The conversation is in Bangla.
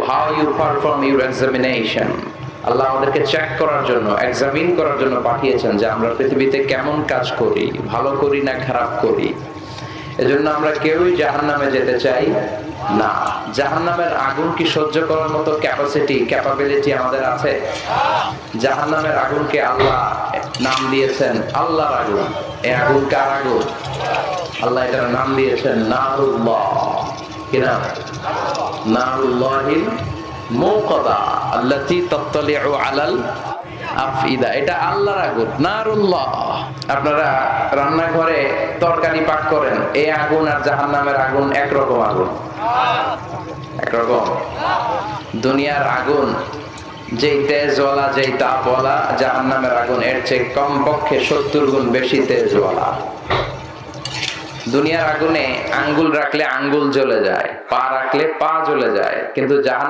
how you perform your examination. আল্লাহ আমাদেরকে চেক করার জন্য, এক্সামিন করার জন্য পাঠিয়েছেন যে আমরা পৃথিবীতে কেমন কাজ করি, ভালো করি না খারাপ করি। এজন্য আমরা কেউই জাহান্নামে যেতে চাই না। জাহান্নামের আগুন কি সহ্য করার মতো ক্যাপাবিলিটি আমাদের আছে? জাহান্নামের আগুনকে আল্লাহ নাম দিয়েছেন আল্লাহর আগুন। এই আগুন কার আগুন? আল্লাহ এটার নাম দিয়েছেন নারুল্লাহ। কি নাম? নারুল্লাহিল মুকাদা আল্লাতী তাত্তালিউ আলাল আফইদা। এটা আল্লাহর আগুন, নারুল্লাহ। আপনারা রান্নাঘরে তরকারি পাক করেন, এই আগুন আর জাহান্নামের আগুন একরকম আগুন? একরকম? দুনিয়ার আগুন যেই তেজওয়ালা, যেই তাপওয়ালা, জাহান্নামের আগুন এর চেয়ে কমপক্ষে 70 গুণ বেশি তেজওয়ালা। দুনিয়ার আগুনে আঙ্গুল রাখলে আঙ্গুল জ্বলে যায়, পা রাখলে পা জ্বলে যায়, কিন্তু জাহান্নাম